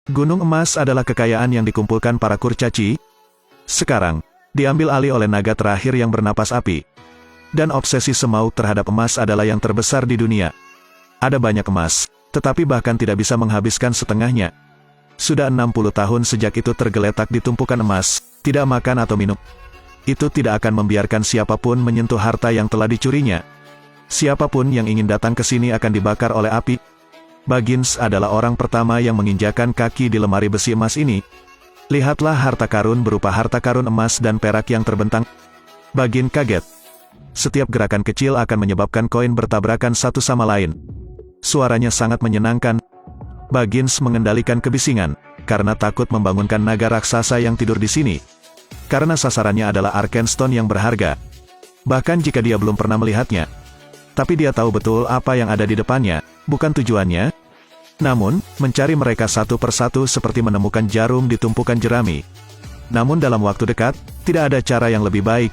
Gunung Emas adalah kekayaan yang dikumpulkan para kurcaci. Sekarang, diambil alih oleh naga terakhir yang bernapas api. Dan obsesi Semaug terhadap emas adalah yang terbesar di dunia. Ada banyak emas, tetapi bahkan tidak bisa menghabiskan setengahnya. Sudah 60 tahun sejak itu tergeletak di tumpukan emas, tidak makan atau minum. Itu tidak akan membiarkan siapapun menyentuh harta yang telah dicurinya. Siapapun yang ingin datang ke sini akan dibakar oleh api. Baggins adalah orang pertama yang menginjakan kaki di lemari besi emas ini. Lihatlah harta karun berupa harta karun emas dan perak yang terbentang. Baggins kaget. Setiap gerakan kecil akan menyebabkan koin bertabrakan satu sama lain. Suaranya sangat menyenangkan. Baggins mengendalikan kebisingan, karena takut membangunkan naga raksasa yang tidur di sini. Karena sasarannya adalah Arkenstone yang berharga. Bahkan jika dia belum pernah melihatnya. Tapi dia tahu betul apa yang ada di depannya, bukan tujuannya. Namun, mencari mereka satu persatu seperti menemukan jarum di tumpukan jerami. Namun dalam waktu dekat, tidak ada cara yang lebih baik.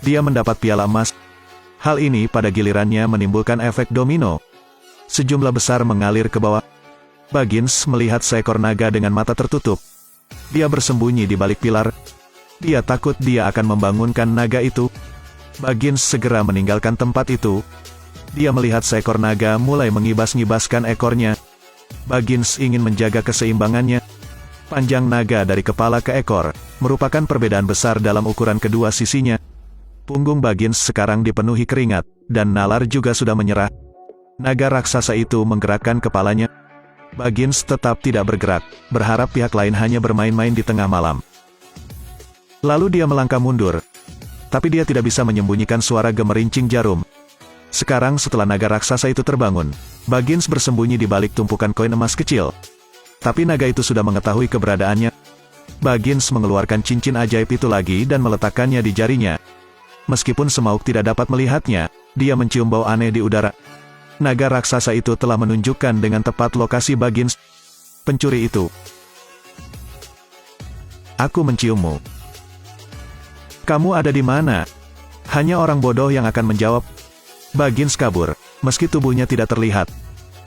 Dia mendapat piala emas. Hal ini pada gilirannya menimbulkan efek domino. Sejumlah besar mengalir ke bawah. Baggins melihat seekor naga dengan mata tertutup. Dia bersembunyi di balik pilar. Dia takut dia akan membangunkan naga itu. Baggins segera meninggalkan tempat itu. Dia melihat seekor naga mulai mengibas-ngibaskan ekornya. Baggins ingin menjaga keseimbangannya. Panjang naga dari kepala ke ekor merupakan perbedaan besar dalam ukuran kedua sisinya. Punggung Baggins sekarang dipenuhi keringat, dan nalar juga sudah menyerah. Naga raksasa itu menggerakkan kepalanya. Baggins tetap tidak bergerak, berharap pihak lain hanya bermain-main di tengah malam. Lalu dia melangkah mundur. Tapi dia tidak bisa menyembunyikan suara gemerincing jarum. Sekarang setelah naga raksasa itu terbangun, Baggins bersembunyi di balik tumpukan koin emas kecil. Tapi naga itu sudah mengetahui keberadaannya. Baggins mengeluarkan cincin ajaib itu lagi dan meletakkannya di jarinya. Meskipun Semaug tidak dapat melihatnya, dia mencium bau aneh di udara. Naga raksasa itu telah menunjukkan dengan tepat lokasi Baggins. Pencuri itu. Aku menciummu. Kamu ada di mana? Hanya orang bodoh yang akan menjawab. Baggins kabur, meski tubuhnya tidak terlihat.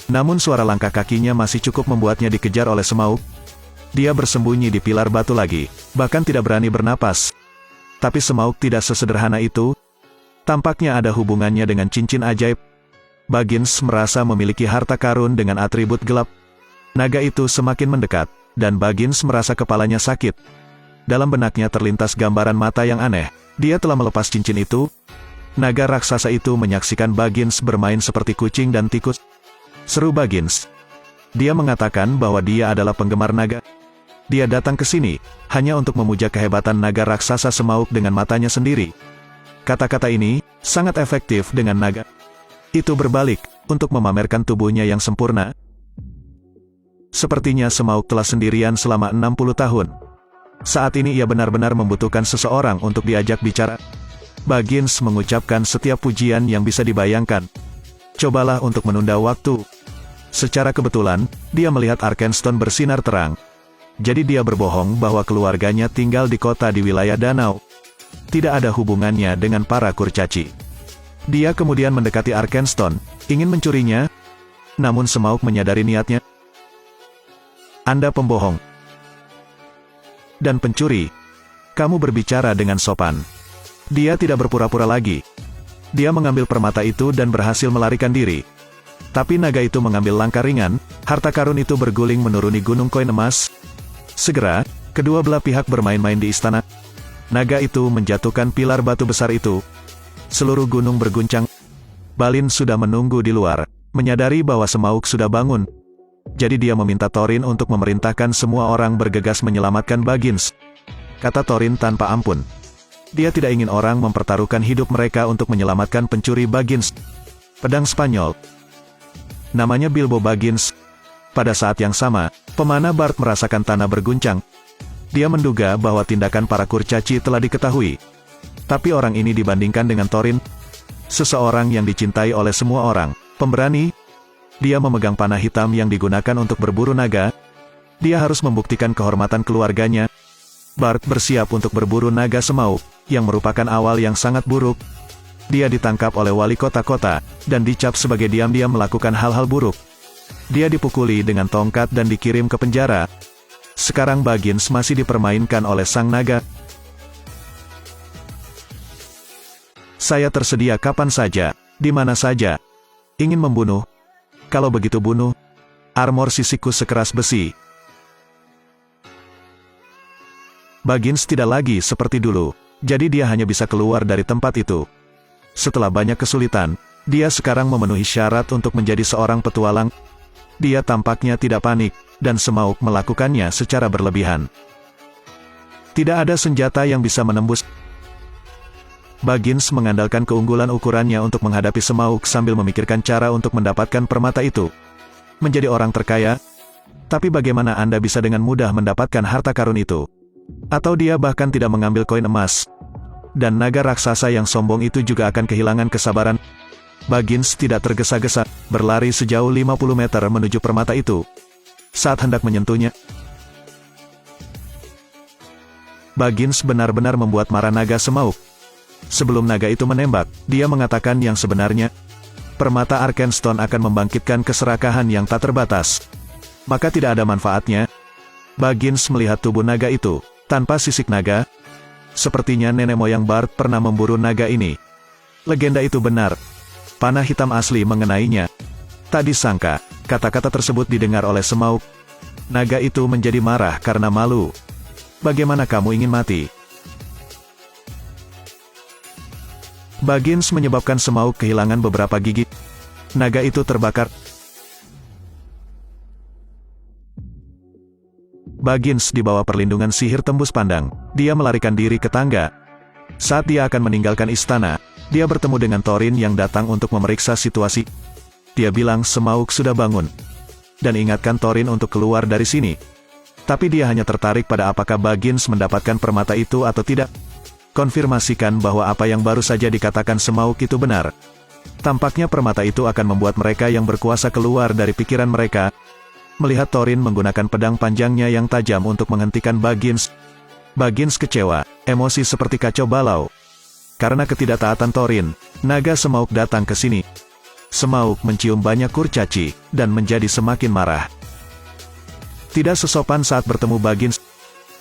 Namun suara langkah kakinya masih cukup membuatnya dikejar oleh Semaug. Dia bersembunyi di pilar batu lagi, bahkan tidak berani bernapas. Tapi Semaug tidak sesederhana itu. Tampaknya ada hubungannya dengan cincin ajaib. Baggins merasa memiliki harta karun dengan atribut gelap. Naga itu semakin mendekat, dan Baggins merasa kepalanya sakit. Dalam benaknya terlintas gambaran mata yang aneh. Dia telah melepas cincin itu. Naga raksasa itu menyaksikan Baggins bermain seperti kucing dan tikus. Seru Baggins. Dia mengatakan bahwa dia adalah penggemar naga. Dia datang ke sini, hanya untuk memuja kehebatan naga raksasa Semaug dengan matanya sendiri. Kata-kata ini, sangat efektif dengan naga. Itu berbalik, untuk memamerkan tubuhnya yang sempurna. Sepertinya Semaug telah sendirian selama 60 tahun. Saat ini ia benar-benar membutuhkan seseorang untuk diajak bicara. Baggins mengucapkan setiap pujian yang bisa dibayangkan. Cobalah untuk menunda waktu. Secara kebetulan, dia melihat Arkenstone bersinar terang. Jadi dia berbohong bahwa keluarganya tinggal di kota di wilayah danau. Tidak ada hubungannya dengan para kurcaci. Dia kemudian mendekati Arkenstone, ingin mencurinya. Namun Semaug menyadari niatnya. Anda pembohong dan pencuri. Kamu berbicara dengan sopan. Dia tidak berpura-pura lagi. Dia mengambil permata itu dan berhasil melarikan diri. Tapi naga itu mengambil langkah ringan, harta karun itu berguling menuruni gunung koin emas. Segera, kedua belah pihak bermain-main di istana. Naga itu menjatuhkan pilar batu besar itu. Seluruh gunung berguncang. Balin sudah menunggu di luar, menyadari bahwa Semaug sudah bangun. Jadi dia meminta Thorin untuk memerintahkan semua orang bergegas menyelamatkan Baggins. Kata Thorin tanpa ampun. Dia tidak ingin orang mempertaruhkan hidup mereka untuk menyelamatkan pencuri Baggins. Pedang Spanyol. Namanya Bilbo Baggins. Pada saat yang sama, pemanah Bard merasakan tanah berguncang. Dia menduga bahwa tindakan para kurcaci telah diketahui. Tapi orang ini dibandingkan dengan Thorin, seseorang yang dicintai oleh semua orang, pemberani. Dia memegang panah hitam yang digunakan untuk berburu naga. Dia harus membuktikan kehormatan keluarganya. Bard bersiap untuk berburu naga Semaug, yang merupakan awal yang sangat buruk. Dia ditangkap oleh wali kota-kota, dan dicap sebagai diam-diam melakukan hal-hal buruk. Dia dipukuli dengan tongkat dan dikirim ke penjara. Sekarang Baggins masih dipermainkan oleh sang naga. Saya tersedia kapan saja, di mana saja. Ingin membunuh? Kalau begitu bunuh. Armor sisikku sekeras besi. Baggins tidak lagi seperti dulu, jadi dia hanya bisa keluar dari tempat itu. Setelah banyak kesulitan, dia sekarang memenuhi syarat untuk menjadi seorang petualang. Dia tampaknya tidak panik, dan Semaug melakukannya secara berlebihan. Tidak ada senjata yang bisa menembus. Baggins mengandalkan keunggulan ukurannya untuk menghadapi Semaug sambil memikirkan cara untuk mendapatkan permata itu. Menjadi orang terkaya? Tapi bagaimana Anda bisa dengan mudah mendapatkan harta karun itu? Atau dia bahkan tidak mengambil koin emas? Dan naga raksasa yang sombong itu juga akan kehilangan kesabaran. Baggins tidak tergesa-gesa, berlari sejauh 50 meter menuju permata itu. Saat hendak menyentuhnya, Baggins benar-benar membuat marah naga Semaug. Sebelum naga itu menembak, dia mengatakan yang sebenarnya. Permata Arkenstone akan membangkitkan keserakahan yang tak terbatas. Maka tidak ada manfaatnya. Baggins melihat tubuh naga itu, tanpa sisik naga. Sepertinya nenek moyang Bard pernah memburu naga ini. Legenda itu benar. Panah hitam asli mengenainya. Tak disangka, kata-kata tersebut didengar oleh Semaug. Naga itu menjadi marah karena malu. Bagaimana kamu ingin mati? Baggins menyebabkan Semaug kehilangan beberapa gigi. Naga itu terbakar. Baggins di bawah perlindungan sihir tembus pandang. Dia melarikan diri ke tangga. Saat dia akan meninggalkan istana, dia bertemu dengan Thorin yang datang untuk memeriksa situasi. Dia bilang Semaug sudah bangun. Dan ingatkan Thorin untuk keluar dari sini. Tapi dia hanya tertarik pada apakah Baggins mendapatkan permata itu atau tidak. Konfirmasikan bahwa apa yang baru saja dikatakan Semaug itu benar. Tampaknya permata itu akan membuat mereka yang berkuasa keluar dari pikiran mereka. Melihat Thorin menggunakan pedang panjangnya yang tajam untuk menghentikan Baggins. Baggins kecewa, emosi seperti kacau balau. Karena ketidaktaatan Thorin, naga Semaug datang ke sini. Semaug mencium banyak kurcaci, dan menjadi semakin marah. Tidak sesopan saat bertemu Baggins.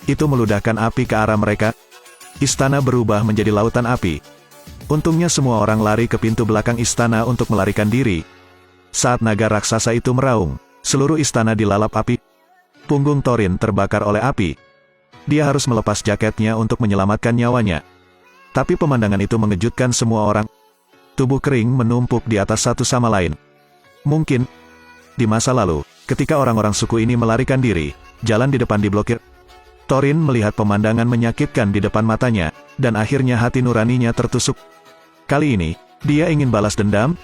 Itu meludahkan api ke arah mereka. Istana berubah menjadi lautan api. Untungnya semua orang lari ke pintu belakang istana untuk melarikan diri. Saat naga raksasa itu meraung, seluruh istana dilalap api. Punggung Thorin terbakar oleh api. Dia harus melepas jaketnya untuk menyelamatkan nyawanya. Tapi pemandangan itu mengejutkan semua orang. Tubuh kering menumpuk di atas satu sama lain. Mungkin, di masa lalu, ketika orang-orang suku ini melarikan diri, jalan di depan diblokir. Thorin melihat pemandangan menyakitkan di depan matanya, dan akhirnya hati nuraninya tertusuk. Kali ini, dia ingin balas dendam.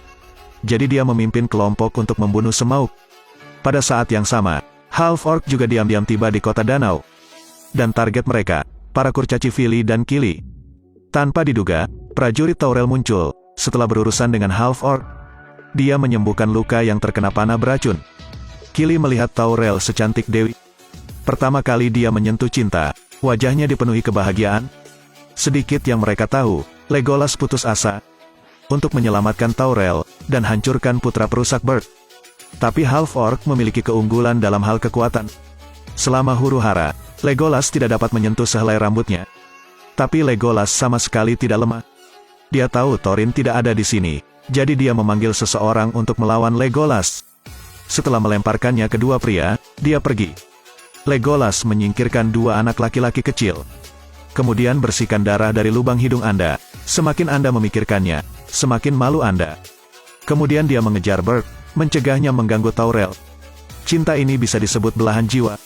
Jadi dia memimpin kelompok untuk membunuh Semaug. Pada saat yang sama, Half-Orc juga diam-diam tiba di kota danau. Dan target mereka, para kurcaci Vili dan Kili. Tanpa diduga, prajurit Taurel muncul. Setelah berurusan dengan Half-Orc, dia menyembuhkan luka yang terkena panah beracun. Kili melihat Taurel secantik dewi. Pertama kali dia menyentuh cinta, wajahnya dipenuhi kebahagiaan. Sedikit yang mereka tahu, Legolas putus asa untuk menyelamatkan Taurel dan hancurkan putra perusak Bard. Tapi Half-Orc memiliki keunggulan dalam hal kekuatan. Selama huru-hara, Legolas tidak dapat menyentuh sehelai rambutnya. Tapi Legolas sama sekali tidak lemah. Dia tahu Thorin tidak ada di sini, jadi dia memanggil seseorang untuk melawan Legolas. Setelah melemparkannya ke dua pria, dia pergi. Legolas menyingkirkan dua anak laki-laki kecil. Kemudian bersihkan darah dari lubang hidung Anda. Semakin Anda memikirkannya, semakin malu Anda. Kemudian dia mengejar Bert, mencegahnya mengganggu Taurel. Cinta ini bisa disebut belahan jiwa.